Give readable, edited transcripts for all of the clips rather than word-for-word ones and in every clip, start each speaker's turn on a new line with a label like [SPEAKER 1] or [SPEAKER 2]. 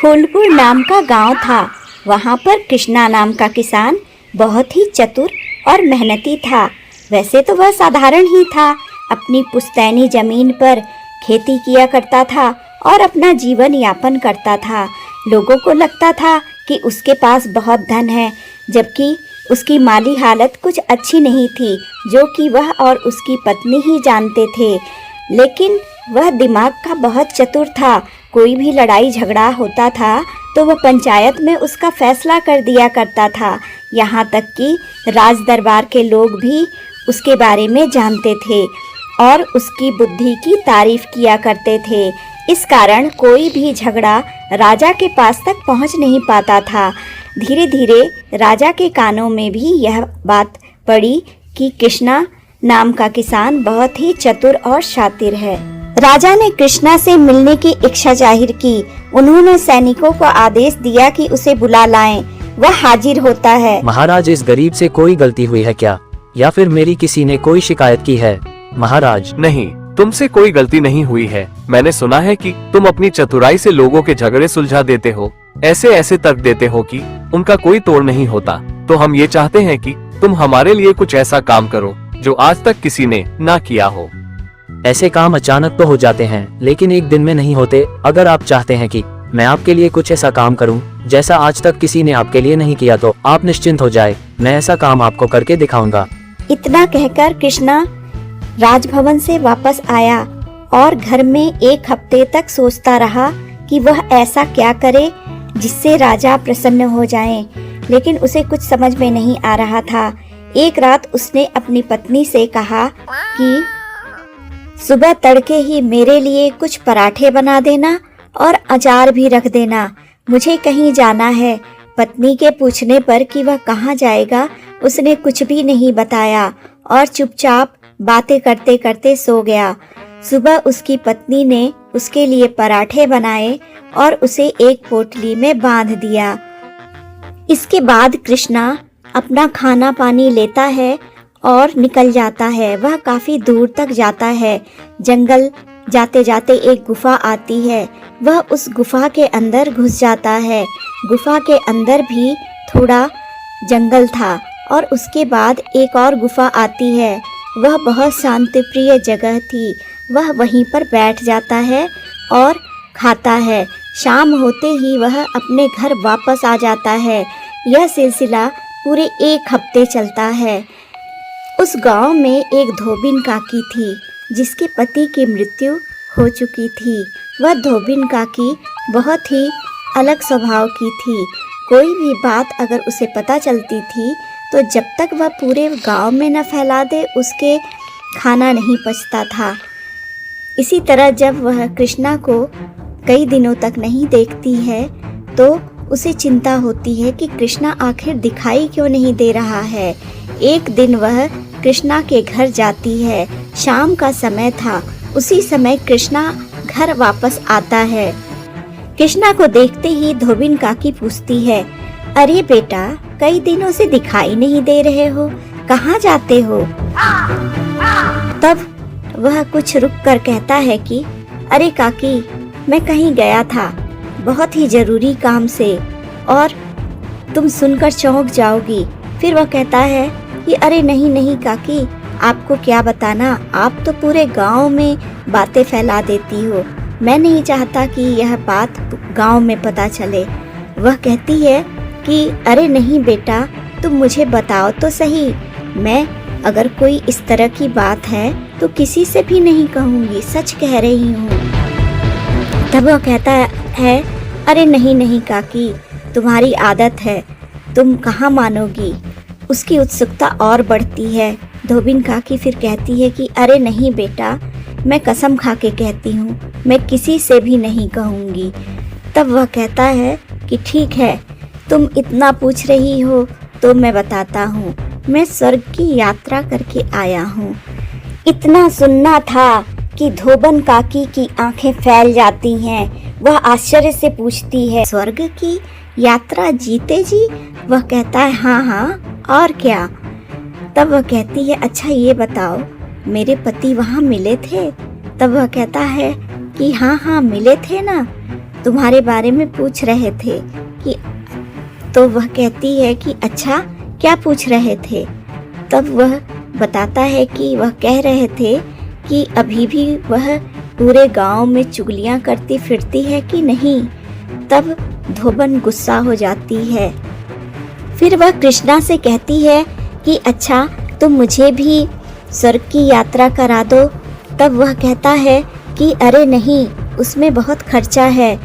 [SPEAKER 1] फूलपुर नाम का गांव था। वहां पर कृष्णा नाम का किसान बहुत ही चतुर और मेहनती था। वैसे तो वह साधारण ही था, अपनी पुश्तैनी जमीन पर खेती किया करता था और अपना जीवन यापन करता था। लोगों को लगता था कि उसके पास बहुत धन है, जबकि उसकी माली हालत कुछ अच्छी नहीं थी, जो कि वह और उसकी पत्नी ही जानते थे। लेकिन वह दिमाग का बहुत चतुर था। कोई भी लड़ाई झगड़ा होता था तो वह पंचायत में उसका फैसला कर दिया करता था। यहाँ तक कि राज दरबार के लोग भी उसके बारे में जानते थे और उसकी बुद्धि की तारीफ किया करते थे। इस कारण कोई भी झगड़ा राजा के पास तक पहुँच नहीं पाता था। धीरे धीरे राजा के कानों में भी यह बात पड़ी कि कृष्णा नाम का किसान बहुत ही चतुर और शातिर है। राजा ने कृष्णा से मिलने की इच्छा जाहिर की। उन्होंने सैनिकों को आदेश दिया कि उसे बुला लाएं। वह हाजिर होता है।
[SPEAKER 2] महाराज, इस गरीब से कोई गलती हुई है क्या, या फिर मेरी किसी ने कोई शिकायत की है? महाराज,
[SPEAKER 3] नहीं, तुमसे कोई गलती नहीं हुई है। मैंने सुना है कि तुम अपनी चतुराई से लोगों के झगड़े सुलझा देते हो, ऐसे ऐसे तर्क देते हो कि उनका कोई तोड़ नहीं होता। तो हम ये चाहते हैं कि तुम हमारे लिए कुछ ऐसा काम करो जो आज तक किसी ने ना किया हो।
[SPEAKER 2] ऐसे काम अचानक तो हो जाते हैं, लेकिन एक दिन में नहीं होते। अगर आप चाहते हैं कि मैं आपके लिए कुछ ऐसा काम करूं जैसा आज तक किसी ने आपके लिए नहीं किया, तो आप निश्चिंत हो जाए, मैं ऐसा काम आपको करके दिखाऊंगा।
[SPEAKER 1] इतना कहकर कृष्णा राजभवन से वापस आया और घर में एक हफ्ते तक सोचता रहा कि वह ऐसा क्या करे जिससे राजा प्रसन्न हो जाएं। लेकिन उसे कुछ समझ में नहीं आ रहा था। एक रात उसने अपनी पत्नी से कहा कि सुबह तड़के ही मेरे लिए कुछ पराठे बना देना और अचार भी रख देना, मुझे कहीं जाना है। पत्नी के पूछने पर कि वह कहाँ जाएगा, उसने कुछ भी नहीं बताया और चुपचाप बातें करते करते सो गया। सुबह उसकी पत्नी ने उसके लिए पराठे बनाए और उसे एक पोटली में बांध दिया। इसके बाद कृष्णा अपना खाना पानी लेता है और निकल जाता है। वह काफी दूर तक जाता है। जंगल जाते जाते एक गुफा आती है। वह उस गुफा के अंदर घुस जाता है। गुफा के अंदर भी थोड़ा जंगल था और उसके बाद एक और गुफा आती है। वह बहुत शांतिप्रिय जगह थी। वह वहीं पर बैठ जाता है और खाता है। शाम होते ही वह अपने घर वापस आ जाता है। यह सिलसिला पूरे एक हफ्ते चलता है। उस गांव में एक धोबिन काकी थी जिसके पति की मृत्यु हो चुकी थी। वह धोबिन काकी बहुत ही अलग स्वभाव की थी। कोई भी बात अगर उसे पता चलती थी तो जब तक वह पूरे गांव में न फैला दे उसके खाना नहीं पचता था। इसी तरह जब वह कृष्णा को कई दिनों तक नहीं देखती है तो उसे चिंता होती है कि कृष्णा आखिर दिखाई क्यों नहीं दे रहा है। एक दिन वह कृष्णा के घर जाती है। शाम का समय था। उसी समय कृष्णा घर वापस आता है। कृष्णा को देखते ही धोबिन काकी पूछती है, अरे बेटा, कई दिनों से दिखाई नहीं दे रहे हो, कहाँ जाते हो? तब वह कुछ रुक कर कहता है कि अरे काकी, मैं कहीं गया था बहुत ही जरूरी काम से और तुम सुनकर चौंक जाओगी। फिर वह कहता है कि अरे नहीं नहीं काकी, आपको क्या बताना, आप तो पूरे गांव में बातें फैला देती हो। मैं नहीं चाहता कि यह बात गांव में पता चले। वह कहती है कि अरे नहीं बेटा, तुम मुझे बताओ तो सही। मैं अगर कोई इस तरह की बात है तो किसी से भी नहीं कहूँगी, सच कह रही हूँ। तब वह कहता है अरे नहीं नहीं काकी, तुम्हारी आदत है, तुम कहाँ मानोगी। उसकी उत्सुकता और बढ़ती है। धोबिन काकी फिर कहती है कि अरे नहीं बेटा, मैं कसम खा के कहती हूँ, मैं किसी से भी नहीं कहूँगी। तब वह कहता है कि ठीक है, तुम इतना पूछ रही हो तो मैं बताता हूँ। मैं स्वर्ग की यात्रा करके आया हूँ। इतना सुनना था कि धोबन काकी की आंखें फैल जाती हैं। वह आश्चर्य से पूछती है, स्वर्ग की यात्रा जीते जी? वह कहता है हाँ हाँ, और क्या? तब वह कहती है अच्छा ये बताओ, मेरे पति वहाँ मिले थे? तब वह कहता है कि हाँ हाँ मिले थे ना। तुम्हारे बारे में पूछ रहे थे कि तो वह कहती है कि अच्छा क्या पूछ रहे थे। तब वह बताता है कि वह कह रहे थे कि अभी भी वह पूरे गांव में चुगलियां करती फिरती है कि नहीं। तब धोबन गुस्सा हो जाती है। फिर वह कृष्णा से कहती है कि अच्छा तुम मुझे भी स्वर्ग की यात्रा करा दो। तब वह कहता है कि अरे नहीं, उसमें बहुत खर्चा है।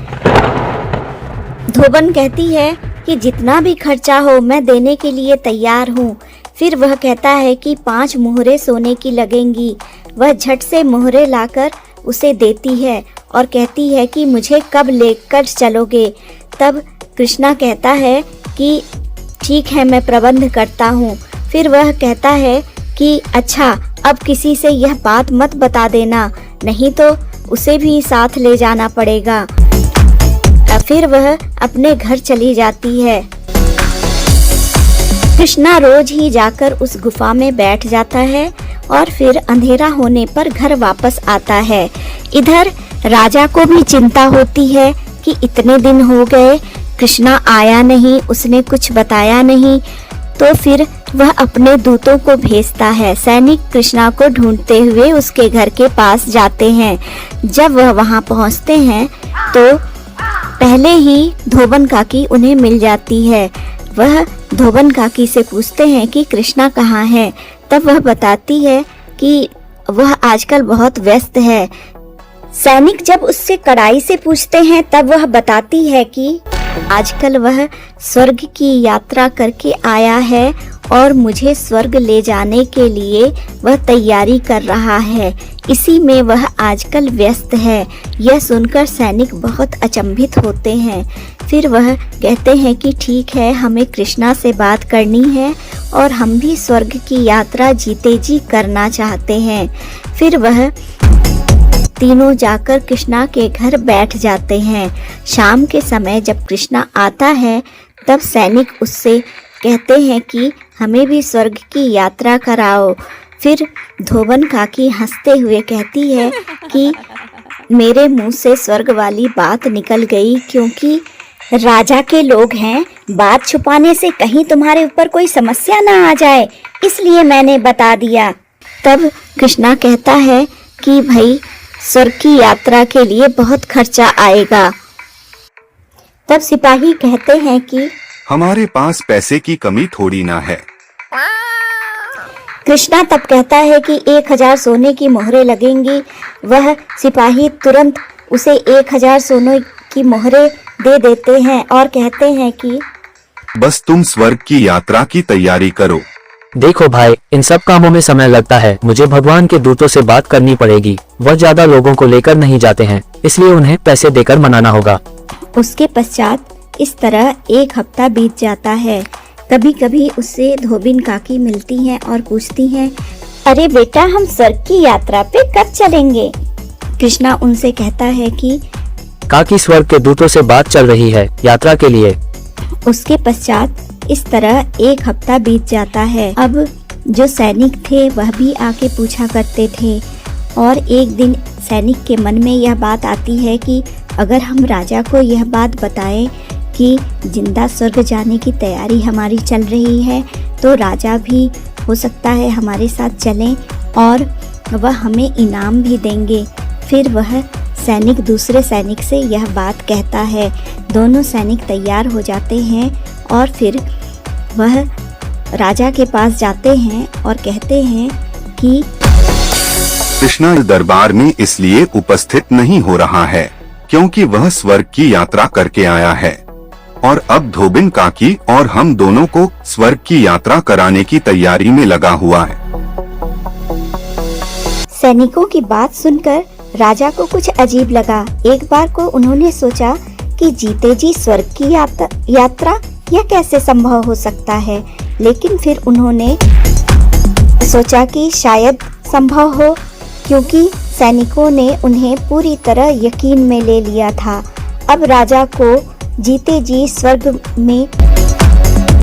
[SPEAKER 1] धोबन कहती है कि जितना भी खर्चा हो मैं देने के लिए तैयार हूँ। फिर वह कहता है कि 5 मोहरे सोने की लगेंगी। वह झट से मोहरे लाकर उसे देती है और कहती है कि मुझे कब लेकर चलोगे। तब कृष्णा कहता है कि ठीक है, मैं प्रबंध करता हूँ। फिर वह कहता है कि अच्छा अब किसी से यह बात मत बता देना, नहीं तो उसे भी साथ ले जाना पड़ेगा। फिर वह अपने घर चली जाती है। कृष्णा रोज ही जाकर उस गुफा में बैठ जाता है और फिर अंधेरा होने पर घर वापस आता है। इधर राजा को भी चिंता होती है कि इतने दिन हो गए, कृष्णा आया नहीं, उसने कुछ बताया नहीं। तो फिर वह अपने दूतों को भेजता है। सैनिक कृष्णा को ढूंढते हुए उसके घर के पास जाते हैं। जब वह वहां पहुंचते हैं तो पहले ही धोबन काकी उन्हें मिल जाती है। वह धोबन काकी से पूछते हैं कि कृष्णा कहाँ है। तब वह बताती है कि वह आजकल बहुत व्यस्त है। सैनिक जब उससे कड़ाई से पूछते हैं तब वह बताती है कि आजकल वह स्वर्ग की यात्रा करके आया है और मुझे स्वर्ग ले जाने के लिए वह तैयारी कर रहा है, इसी में वह आजकल व्यस्त है। यह सुनकर सैनिक बहुत अचंभित होते हैं। फिर वह कहते हैं कि ठीक है, हमें कृष्णा से बात करनी है और हम भी स्वर्ग की यात्रा जीते जी करना चाहते हैं। फिर वह तीनों जाकर कृष्णा के घर बैठ जाते हैं। शाम के समय जब कृष्णा आता है तब सैनिक उससे कहते हैं कि हमें भी स्वर्ग की यात्रा कराओ। फिर धोबन काकी हंसते हुए कहती है कि मेरे मुंह से स्वर्ग वाली बात निकल गई, क्योंकि राजा के लोग हैं, बात छुपाने से कहीं तुम्हारे ऊपर कोई समस्या ना आ जाए, इसलिए मैंने बता दिया। तब कृष्णा कहता है कि भाई स्वर्ग की यात्रा के लिए बहुत खर्चा आएगा। तब सिपाही कहते हैं कि
[SPEAKER 4] हमारे पास पैसे की कमी थोड़ी ना है।
[SPEAKER 1] कृष्णा तब कहता है कि 1000 सोने की मोहरें लगेंगी। वह सिपाही तुरंत उसे 1000 सोने की मोहरें दे देते हैं और कहते हैं कि
[SPEAKER 4] बस तुम स्वर्ग की यात्रा की तैयारी करो।
[SPEAKER 2] देखो भाई, इन सब कामों में समय लगता है। मुझे भगवान के दूतों से बात करनी पड़ेगी। वह ज्यादा लोगों को लेकर नहीं जाते हैं, इसलिए उन्हें पैसे देकर मनाना होगा।
[SPEAKER 1] उसके पश्चात इस तरह 1 हफ्ता बीत जाता है। कभी कभी उससे धोबिन काकी मिलती हैं और पूछती हैं, अरे बेटा, हम स्वर्ग की यात्रा पे कब चलेंगे? कृष्णा उनसे कहता है कि
[SPEAKER 2] काकी, स्वर्ग के दूतों से बात चल रही है यात्रा के लिए।
[SPEAKER 1] उसके पश्चात इस तरह 1 हफ्ता बीत जाता है। अब जो सैनिक थे वह भी आके पूछा करते थे और एक दिन सैनिक के मन में यह बात आती है कि अगर हम राजा को यह बात बताएं कि जिंदा स्वर्ग जाने की तैयारी हमारी चल रही है, तो राजा भी हो सकता है हमारे साथ चलें और वह हमें इनाम भी देंगे। फिर वह सैनिक दूसरे सैनिक से यह बात कहता है। दोनों सैनिक तैयार हो जाते हैं और फिर वह राजा के पास जाते हैं और कहते हैं कि
[SPEAKER 4] कृष्णा दरबार में इसलिए उपस्थित नहीं हो रहा है क्योंकि वह स्वर्ग की यात्रा करके आया है और अब धोबिन काकी और हम दोनों को स्वर्ग की यात्रा कराने की तैयारी में लगा हुआ है।
[SPEAKER 1] सैनिकों की बात सुनकर राजा को कुछ अजीब लगा। एक बार को उन्होंने सोचा कि जीते जी स्वर्ग की यात्रा यह कैसे संभव हो सकता है, लेकिन फिर उन्होंने सोचा कि शायद संभव हो, क्योंकि सैनिकों ने उन्हें पूरी तरह यकीन में ले लिया था। अब राजा को जीते जी स्वर्ग में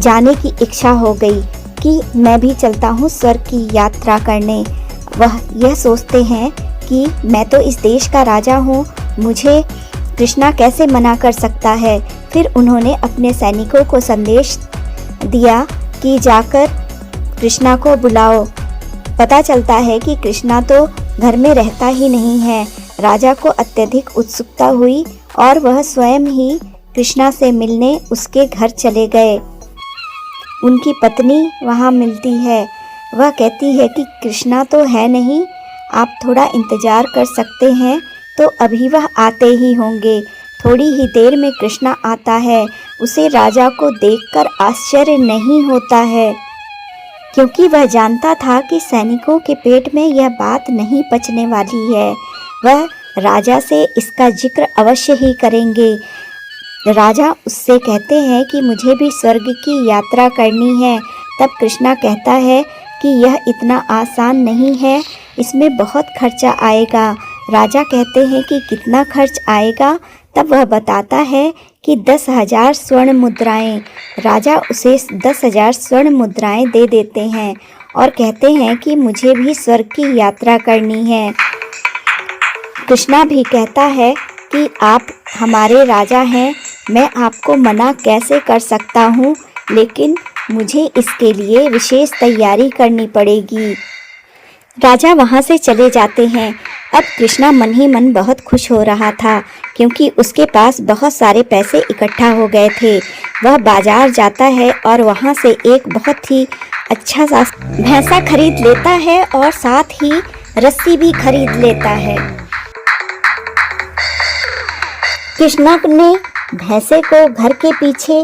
[SPEAKER 1] जाने की इच्छा हो गई कि मैं भी चलता हूँ स्वर्ग की यात्रा करने। वह यह सोचते हैं कि मैं तो इस देश का राजा हूँ, मुझे कृष्णा कैसे मना कर सकता है। फिर उन्होंने अपने सैनिकों को संदेश दिया कि जाकर कृष्णा को बुलाओ। पता चलता है कि कृष्णा तो घर में रहता ही नहीं है। राजा को अत्यधिक उत्सुकता हुई और वह स्वयं ही कृष्णा से मिलने उसके घर चले गए। उनकी पत्नी वहां मिलती है। वह कहती है कि कृष्णा तो है नहीं, आप थोड़ा इंतजार कर सकते हैं तो अभी वह आते ही होंगे। थोड़ी ही देर में कृष्णा आता है। उसे राजा को देखकर आश्चर्य नहीं होता है, क्योंकि वह जानता था कि सैनिकों के पेट में यह बात नहीं पचने वाली है। वह राजा से इसका जिक्र अवश्य ही करेंगे। राजा उससे कहते हैं कि मुझे भी स्वर्ग की यात्रा करनी है। तब कृष्णा कहता है कि यह इतना आसान नहीं है, इसमें बहुत खर्चा आएगा। राजा कहते हैं कि कितना खर्च आएगा। तब वह बताता है कि 10,000 स्वर्ण मुद्राएं। राजा उसे 10,000 स्वर्ण मुद्राएं दे देते हैं और कहते हैं कि मुझे भी स्वर्ग की यात्रा करनी है। कृष्णा भी कहता है कि आप हमारे राजा हैं, मैं आपको मना कैसे कर सकता हूँ, लेकिन मुझे इसके लिए विशेष तैयारी करनी पड़ेगी। राजा वहाँ से चले जाते हैं। अब कृष्णा मन ही मन बहुत खुश हो रहा था, क्योंकि उसके पास बहुत सारे पैसे इकट्ठा हो गए थे। वह बाजार जाता है और वहाँ से एक बहुत ही अच्छा सा भैंसा खरीद लेता है और साथ ही रस्सी भी खरीद लेता है। कृष्णा ने भैंसे को घर के पीछे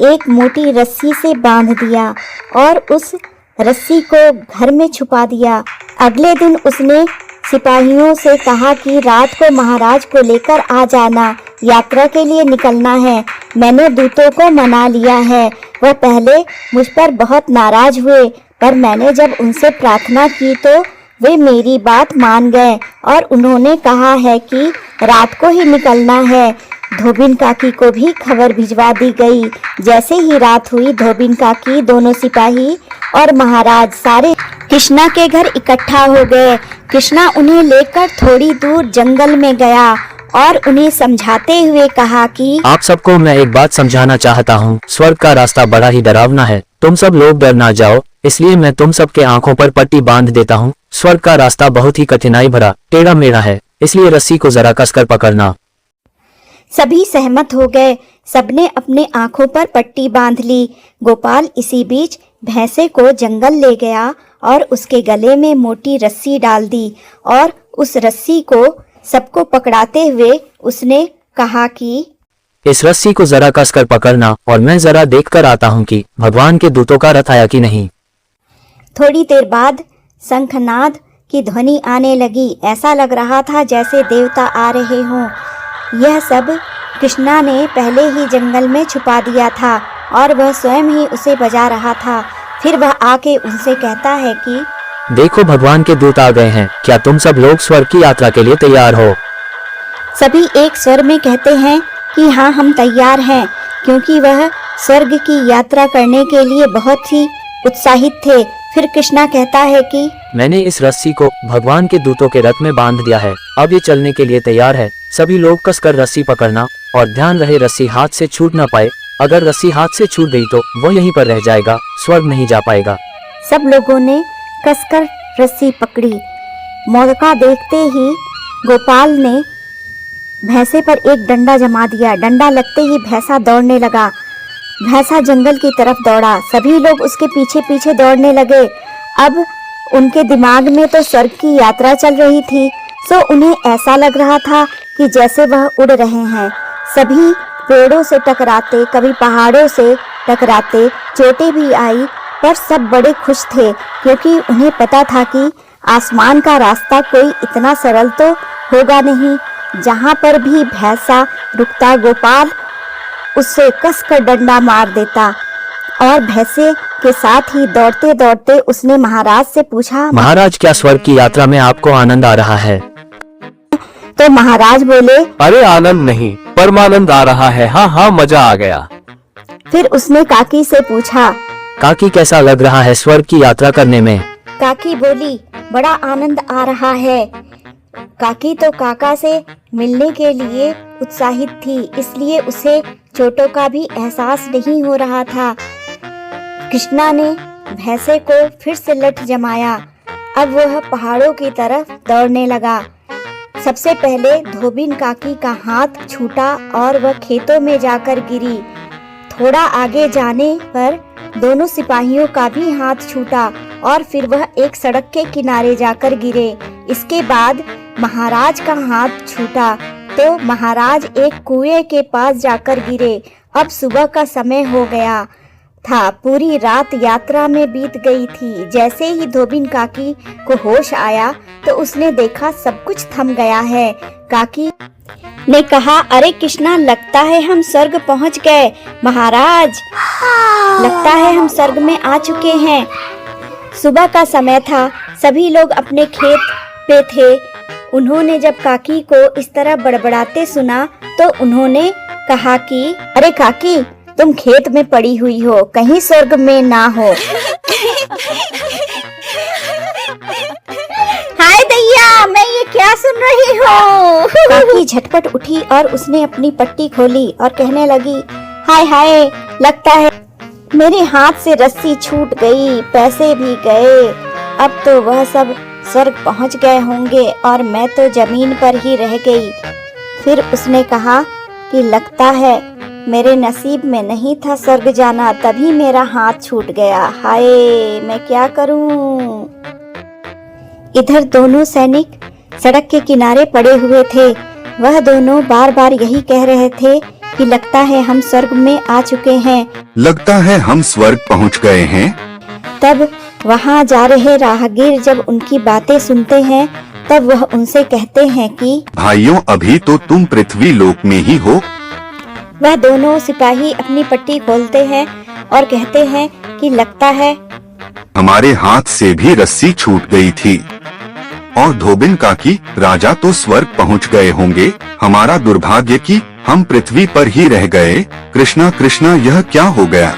[SPEAKER 1] एक मोटी रस्सी से बांध दिया और उस रस्सी को घर में छुपा दिया। अगले दिन उसने सिपाहियों से कहा कि रात को महाराज को लेकर आ जाना, यात्रा के लिए निकलना है। मैंने दूतों को मना लिया है। वह पहले मुझ पर बहुत नाराज हुए, पर मैंने जब उनसे प्रार्थना की तो वे मेरी बात मान गए और उन्होंने कहा है कि रात को ही निकलना है। धोबिन काकी को भी खबर भिजवा दी गई। जैसे ही रात हुई, धोबिन काकी, दोनों सिपाही और महाराज सारे कृष्णा के घर इकट्ठा हो गए। कृष्णा उन्हें लेकर थोड़ी दूर जंगल में गया और उन्हें समझाते हुए कहा कि
[SPEAKER 2] आप सबको मैं एक बात समझाना चाहता हूँ। स्वर्ग का रास्ता बड़ा ही डरावना है। तुम सब लोग डर ना जाओ, इसलिए मैं तुम सबके आंखों पर पट्टी बांध देता हूँ। स्वर्ग का रास्ता बहुत ही कठिनाई भरा टेढ़ा मेढ़ा है, इसलिए रस्सी को जरा कसकर पकड़ना।
[SPEAKER 1] सभी सहमत हो गए। सबने अपने आंखों पर पट्टी बांध ली। गोपाल इसी बीच भैंसे को जंगल ले गया और उसके गले में मोटी रस्सी डाल दी और उस रस्सी को सबको पकड़ाते हुए उसने कहा कि
[SPEAKER 2] इस रस्सी को जरा कसकर पकड़ना और मैं जरा देखकर आता हूँ कि भगवान के दूतों का रथ आया कि नहीं।
[SPEAKER 1] थोड़ी देर बाद शंखनाद की ध्वनि आने लगी। ऐसा लग रहा था जैसे देवता आ रहे हों। यह सब कृष्णा ने पहले ही जंगल में छुपा दिया था और वह स्वयं ही उसे बजा रहा था। फिर वह आके उनसे कहता है कि
[SPEAKER 2] देखो भगवान के दूत आ गए हैं, क्या तुम सब लोग स्वर्ग की यात्रा के लिए तैयार हो?
[SPEAKER 1] सभी एक स्वर में कहते हैं कि हाँ, हम तैयार हैं, क्योंकि वह स्वर्ग की यात्रा करने के लिए बहुत ही उत्साहित थे। फिर कृष्णा कहता है कि
[SPEAKER 2] मैंने इस रस्सी को भगवान के दूतों के रथ में बांध दिया है, अब ये चलने के लिए तैयार है। सभी लोग कसकर रस्सी पकड़ना और ध्यान रहे रस्सी हाथ से छूट ना पाए। अगर रस्सी हाथ से छूट गई तो वो यहीं पर रह जाएगा, स्वर्ग नहीं जा पाएगा।
[SPEAKER 1] सब लोगों ने कसकर रस्सी पकड़ी। मौका देखते ही गोपाल ने भैंसे पर एक डंडा जमा दिया। डंडा लगते ही भैंसा दौड़ने लगा। भैंसा जंगल की तरफ दौड़ा। सभी लोग उसके पीछे पीछे दौड़ने लगे। अब उनके दिमाग में तो स्वर्ग की यात्रा चल रही थी, सो उन्हें ऐसा लग रहा था कि जैसे वह उड़ रहे हैं। सभी पेड़ों से टकराते, कभी पहाड़ों से टकराते, चोटें भी आई, पर सब बड़े खुश थे, क्योंकि उन्हें पता था कि आसमान का रास्ता कोई इतना सरल तो होगा नहीं। जहाँ पर भी भैंसा रुकता, गोपाल उससे कसकर डंडा मार देता और भैंसे के साथ ही दौड़ते दौड़ते उसने महाराज से पूछा,
[SPEAKER 2] महाराज क्या स्वर्ग की यात्रा में आपको आनंद आ रहा है?
[SPEAKER 1] तो महाराज बोले,
[SPEAKER 3] अरे आनंद नहीं, परमानंद आ रहा है। हाँ हाँ, मजा आ गया।
[SPEAKER 1] फिर उसने काकी से पूछा,
[SPEAKER 2] काकी कैसा लग रहा है स्वर्ग की यात्रा करने में?
[SPEAKER 1] काकी बोली, बड़ा आनंद आ रहा है। काकी तो काका से मिलने के लिए उत्साहित थी, इसलिए उसे चोटों का भी एहसास नहीं हो रहा था। कृष्णा ने भैंसे को फिर से लठ जमाया। अब वह पहाड़ों की तरफ दौड़ने लगा। सबसे पहले धोबिन काकी का हाथ छूटा और वह खेतों में जाकर गिरी। थोड़ा आगे जाने पर दोनों सिपाहियों का भी हाथ छूटा और फिर वह एक सड़क के किनारे जाकर गिरे। इसके बाद महाराज का हाथ छूटा तो महाराज एक कुएं के पास जाकर गिरे। अब सुबह का समय हो गया था। पूरी रात यात्रा में बीत गई थी। जैसे ही धोबिन काकी को होश आया तो उसने देखा सब कुछ थम गया है। काकी ने कहा, अरे कृष्णा, लगता है हम स्वर्ग पहुंच गए। महाराज, लगता है हम स्वर्ग में आ चुके हैं। सुबह का समय था। सभी लोग अपने खेत पे थे। उन्होंने जब काकी को इस तरह बड़बड़ाते सुना तो उन्होंने कहा कि अरे काकी, तुम खेत में पड़ी हुई हो, कहीं स्वर्ग में ना हो। हाय दैया, मैं ये क्या सुन रही हूँ। काकी झटपट उठी और उसने अपनी पट्टी खोली और कहने लगी, हाय हाय, लगता है मेरे हाथ से रस्सी छूट गई, पैसे भी गए। अब तो वह सब स्वर्ग पहुँच गए होंगे और मैं तो जमीन पर ही रह गई। फिर उसने कहा कि लगता है मेरे नसीब में नहीं था स्वर्ग जाना, तभी मेरा हाथ छूट गया। हाय, मैं क्या करूं। इधर दोनों सैनिक सड़क के किनारे पड़े हुए थे। वह दोनों बार बार यही कह रहे थे कि लगता है हम स्वर्ग में आ चुके हैं,
[SPEAKER 4] लगता है हम स्वर्ग पहुंच गए हैं।
[SPEAKER 1] तब वहां जा रहे राहगीर जब उनकी बातें सुनते हैं तब वह उनसे कहते हैं कि
[SPEAKER 4] भाइयों, अभी तो तुम पृथ्वी लोक में ही हो।
[SPEAKER 1] वह दोनों सिपाही अपनी पट्टी खोलते हैं और कहते हैं कि लगता है
[SPEAKER 4] हमारे हाथ से भी रस्सी छूट गई थी। और धोबिन काकी, राजा तो स्वर्ग पहुंच गए होंगे, हमारा दुर्भाग्य कि हम पृथ्वी पर ही रह गए। कृष्णा कृष्णा, यह क्या हो गया।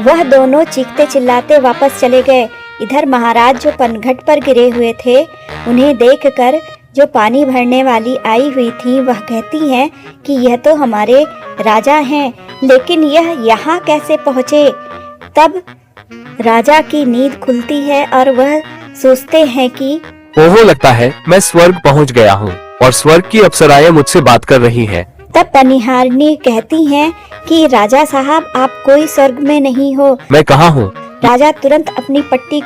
[SPEAKER 1] वह दोनों चीखते चिल्लाते वापस चले गए। इधर महाराज जो पनघट पर गिरे हुए थे, उन्हें देखकर जो पानी भरने वाली आई हुई थी वह कहती हैं कि यह तो हमारे राजा हैं, लेकिन यह यहाँ कैसे पहुँचे। तब राजा की नींद खुलती है और वह सोचते हैं कि
[SPEAKER 3] ओहो, लगता है मैं स्वर्ग पहुंच गया हूँ और स्वर्ग की अप्सराएं मुझसे बात कर रही हैं।
[SPEAKER 1] तब पनिहारिणी कहती हैं कि राजा साहब, आप कोई स्वर्ग में नहीं हो।
[SPEAKER 3] मैं कहाँ हूँ।
[SPEAKER 1] राजा तुरंत अपनी पट्टी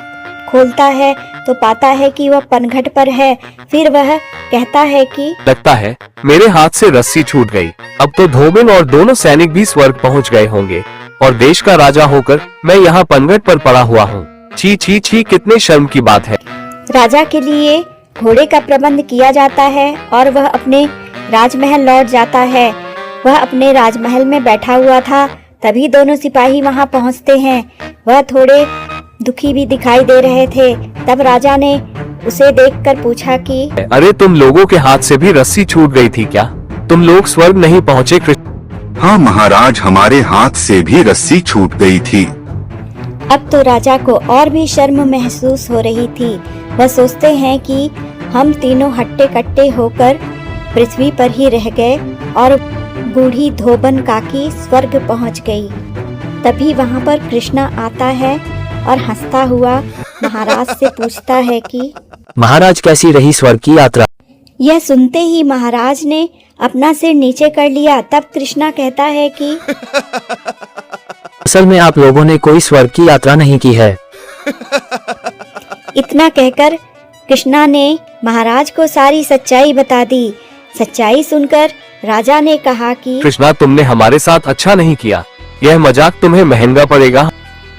[SPEAKER 1] खोलता है तो पाता है कि वह पनघट पर है। फिर वह कहता है कि
[SPEAKER 3] लगता है मेरे हाथ से रस्सी छूट गई। अब तो धोबिन और दोनों सैनिक भी स्वर्ग पहुंच गए होंगे और देश का राजा होकर मैं यहाँ पनघट पर पड़ा हुआ हूँ। छी छी छी, कितने शर्म की बात है।
[SPEAKER 1] राजा के लिए घोड़े का प्रबंध किया जाता है और वह अपने राजमहल लौट जाता है। वह अपने राजमहल में बैठा हुआ था, तभी दोनों सिपाही वहां पहुंचते हैं। वह थोड़े दुखी भी दिखाई दे रहे थे। तब राजा ने उसे देखकर पूछा कि
[SPEAKER 3] अरे, तुम लोगों के हाथ से भी रस्सी छूट गई थी क्या। तुम लोग स्वर्ग नहीं पहुँचे।
[SPEAKER 4] हाँ महाराज, हमारे हाथ से भी रस्सी छूट गई थी।
[SPEAKER 1] अब तो राजा को और भी शर्म महसूस हो रही थी। वह सोचते हैं कि हम तीनों हट्टे कट्टे होकर पृथ्वी पर ही रह गए और बूढ़ी धोबन काकी स्वर्ग पहुंच गई। तभी वहां पर कृष्णा आता है और हंसता हुआ महाराज से पूछता है कि
[SPEAKER 2] महाराज, कैसी रही स्वर्ग की यात्रा।
[SPEAKER 1] यह सुनते ही महाराज ने अपना सिर नीचे कर लिया। तब कृष्णा कहता है कि
[SPEAKER 2] असल में आप लोगों ने कोई स्वर्ग की यात्रा नहीं की है।
[SPEAKER 1] इतना कहकर कृष्णा ने महाराज को सारी सच्चाई बता दी। सच्चाई सुनकर राजा ने कहा कि
[SPEAKER 3] कृष्णा, तुमने हमारे साथ अच्छा नहीं किया। यह मजाक तुम्हें महंगा पड़ेगा।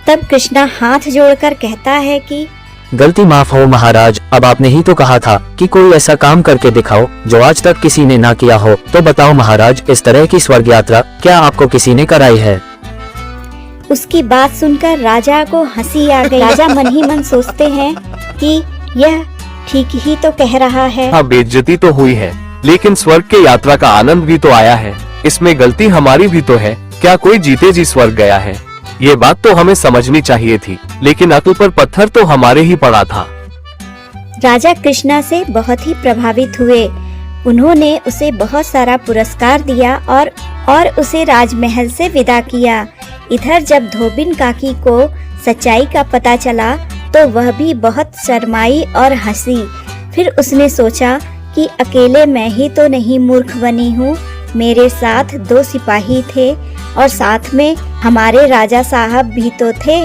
[SPEAKER 1] तब कृष्णा हाथ जोड़कर कहता है कि
[SPEAKER 2] गलती माफ हो महाराज। अब आपने ही तो कहा था कि कोई ऐसा काम करके दिखाओ जो आज तक किसी ने ना किया हो। तो बताओ महाराज, इस तरह की स्वर्ग यात्रा क्या आपको किसी ने कराई है।
[SPEAKER 1] उसकी बात सुनकर राजा को हंसी आ गई। राजा मन ही मन सोचते हैं कि यह ठीक ही तो कह रहा है।
[SPEAKER 3] हाँ, बेइज्जती तो हुई है, लेकिन स्वर्ग के यात्रा का आनंद भी तो आया है। इसमें गलती हमारी भी तो है। क्या कोई जीते जी स्वर्ग गया है। ये बात तो हमें समझनी चाहिए थी, लेकिन अक्ल पर पत्थर तो हमारे ही पड़ा था।
[SPEAKER 1] राजा कृष्णा से बहुत ही प्रभावित हुए। उन्होंने उसे बहुत सारा पुरस्कार दिया और उसे राजमहल से विदा किया। इधर जब धोबिन काकी को सच्चाई का पता चला तो वह भी बहुत शर्माई और हंसी। फिर उसने सोचा कि अकेले मैं ही तो नहीं मूर्ख बनी हूँ, मेरे साथ 2 सिपाही थे और साथ में हमारे राजा साहब भी तो थे।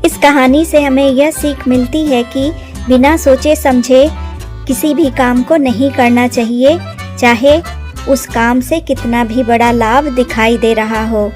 [SPEAKER 1] इस कहानी से हमें यह सीख मिलती है कि बिना सोचे समझे किसी भी काम को नहीं करना चाहिए, चाहे उस काम से कितना भी बड़ा लाभ दिखाई दे रहा हो।